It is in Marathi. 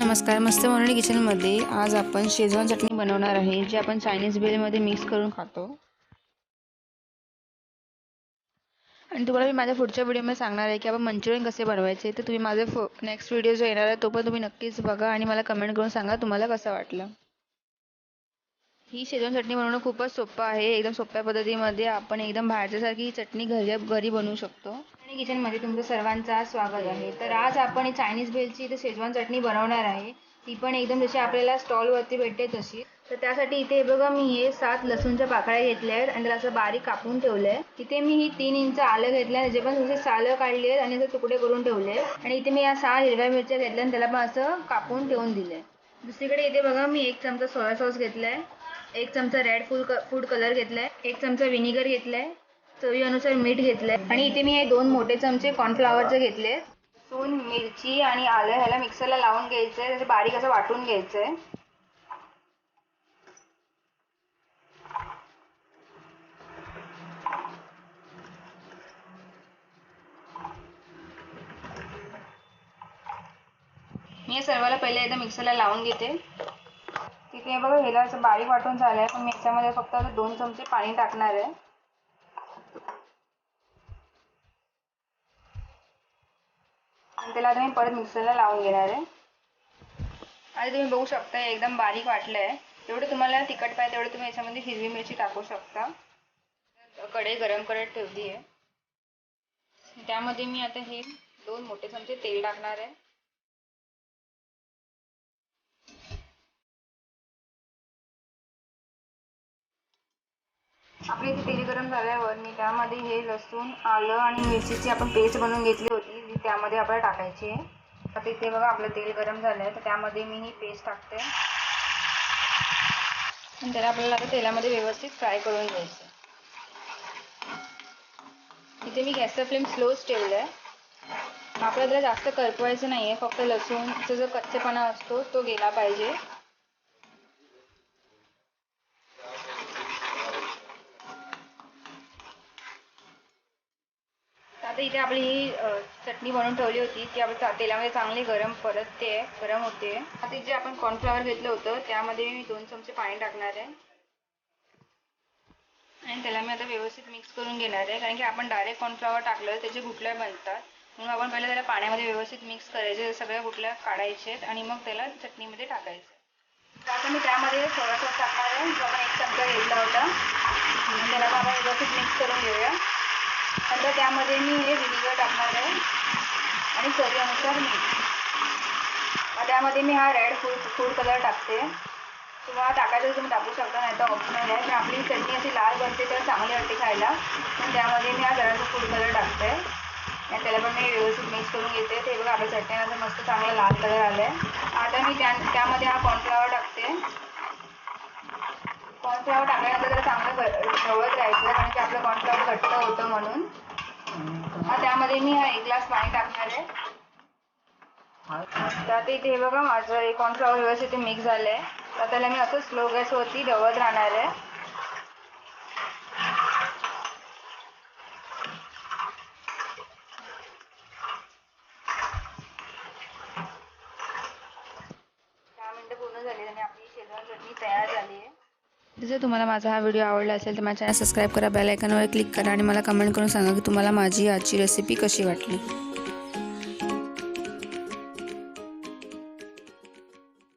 नमस्कार, मस्त मराठी किचनमध्ये आज आपण शेजवान चटणी बनवणार आहे, जी आपण चायनीज भेळमध्ये मिक्स करून खातो. आणि तुम्हाला मी माझ्या पुढच्या व्हिडिओमध्ये सांगणार आहे की आपण मंचुरियन कसे बनवायचे. तर तुम्ही माझे नेक्स्ट व्हिडिओ जो येणार आहे तो पण तुम्ही नक्कीच बघा आणि मला कमेंट करून सांगा तुम्हाला कसं वाटलं. ही शेजवान चटणी बनवणं खूपच सोपं आहे. एकदम सोप्या पद्धतीमध्ये आपण एकदम बाहेरच्यासारखी ही चटणी घरी बनवू शकतो. आणि किचनमध्ये तुमचं सर्वांचं स्वागत आहे. तर आज आपण चायनीज भेलची इथे शेजवान चटणी बनवणार आहे. ती पण एकदम जशी आपल्याला स्टॉलवरती भेटते तशी. तर त्यासाठी इथे बघा मी हे 7 लसूणच्या पाकळ्या घेतल्या आहेत आणि त्याला असं बारीक कापून ठेवलं आहे. इथे मी ही 3 इंच आलं घेतलं आहे, जे पण तुमचे सालं काढली आहेत आणि असे तुकडे करून ठेवले. आणि इथे मी या 6 हिरव्या मिरच्या घेतल्या आणि त्याला पण असं कापून ठेवून दिले. दुसरीकडे इथे बघा मी 1 चमचा सोया सॉस घेतलाय, 1 चमचा रेड फूड कलर घेतलाय, 1 चमचा विनेगर घेतलाय, चवीनुसार मीठ घेतलंय आणि इथे मी हे 2 मोठे चमचे कॉर्नफ्लॉवरचे घेतले. लसूण, मिरची आणि आलं ह्याला मिक्सरला लावून घ्यायचंय, त्याचं बारीक असं वाटून घ्यायचंय. मी हे सर्वाला पहिले एकदा मिक्सरला लावून घेते. तिथे बघा ह्याला असं बारीक वाटून झालंय, पण मी याच्यामध्ये फक्त 2 चमचे पाणी टाकणार आहे. आणि त्याला आता मी परत मिक्सरला लावून घेणार आहे. आणि तुम्ही बघू शकता एकदम बारीक वाटलंय. जेवढे तुम्हाला तिखट पाहिजे तेवढे तुम्ही याच्यामध्ये हिरवी मिरची टाकू शकता. कढई गरम करत ठेवली आहे. त्यामध्ये मी आता हे 2 मोठे चमचे तेल टाकणार आहे. आपले इथे तेल गरम झाल्यावर मी त्यामध्ये हे लसूण, आलं आणि मिरचीची आपण पेस्ट बनवून घेतली होती ती त्यामध्ये आपल्याला टाकायची आहे. आता इथे बघा आपलं तेल गरम झालंय, तर त्यामध्ये मी ही पेस्ट टाकते आणि त्याला आपल्याला आता तेलामध्ये व्यवस्थित फ्राय करून घ्यायचं. इथे मी गॅसचा फ्लेम स्लोच ठेवलाय. आपल्याला त्याला जास्त करपवायचं नाहीये, फक्त लसूणचा जो कच्चेपणा असतो तो गेला पाहिजे. आता इथे आपली ही चटणी बनवून ठेवली होती ती आपल्या तेलामध्ये चांगली गरम होते. आता जे आपण कॉर्नफ्लॉवर घेतलं होतं त्यामध्ये मी 2 चमचे पाणी टाकणार आहे आणि त्याला मी आता व्यवस्थित मिक्स करून घेणार आहे. कारण की आपण डायरेक्ट कॉर्नफ्लॉवर टाकलं त्याचे गुठल्या बनतात, म्हणून आपण पहिला त्याला पाण्यामध्ये व्यवस्थित मिक्स करायचे, सगळ्या गुठल्या काढायचे आणि मग त्याला चटणीमध्ये टाकायचं. तर आता मी त्यामध्ये सोया सॉस टाकणार आहे, जो आपण 1 चमचा घेतला होता. त्याला आपण व्यवस्थित मिक्स करून घेऊया. नंतर त्यामध्ये मी हे विनेगर टाकणार आहे आणि चवीनुसार मीठ. त्यामध्ये मी हा रेड फूड कलर टाकते. तुम्हाला टाकायचं तुम्ही टाकू शकता, नाही तर ऑप्शनल आहे. पण आपली चटणी अशी लाल बनते तर चांगली वाटते खायला, पण त्यामध्ये मी हा जरासा फूड कलर टाकते आणि त्याला पण मी व्यवस्थित मिक्स करून घेते. ते बघा आपल्या चटणीमध्ये मस्त चांगला लाल कलर आला आहे. आता मी त्यामध्ये हा कॉर्नफ्लॉवर टाकते. कॉर्नफ्लॉवर टाकल्यानंतर त्याला चांगलं ढवळत राहायचं, कारण की आपलं कॉर्नफ्लॉवर घट्ट होतं म्हणून. त्यामध्ये मी हा 1 ग्लास पाणी टाकणार आहे. तर इथे बघा माझं हे कॉर्नफ्लॉवर व्यवस्थित मिक्स झालं आहे. तर त्याला मी असं स्लो गॅसवरती ढवळत राहणार आहे. पूर्ण झाली आणि आपली शेजवान चटणी तयार झाली आहे. जर तुम्हाला माझा हा व्हिडिओ आवडला असेल तर माझ्या चॅनल सबस्क्राईब करा, बेल आयकॉनवर क्लिक करा आणि मला कमेंट करून सांगा की तुम्हाला माझी आजची रेसिपी कशी वाटली.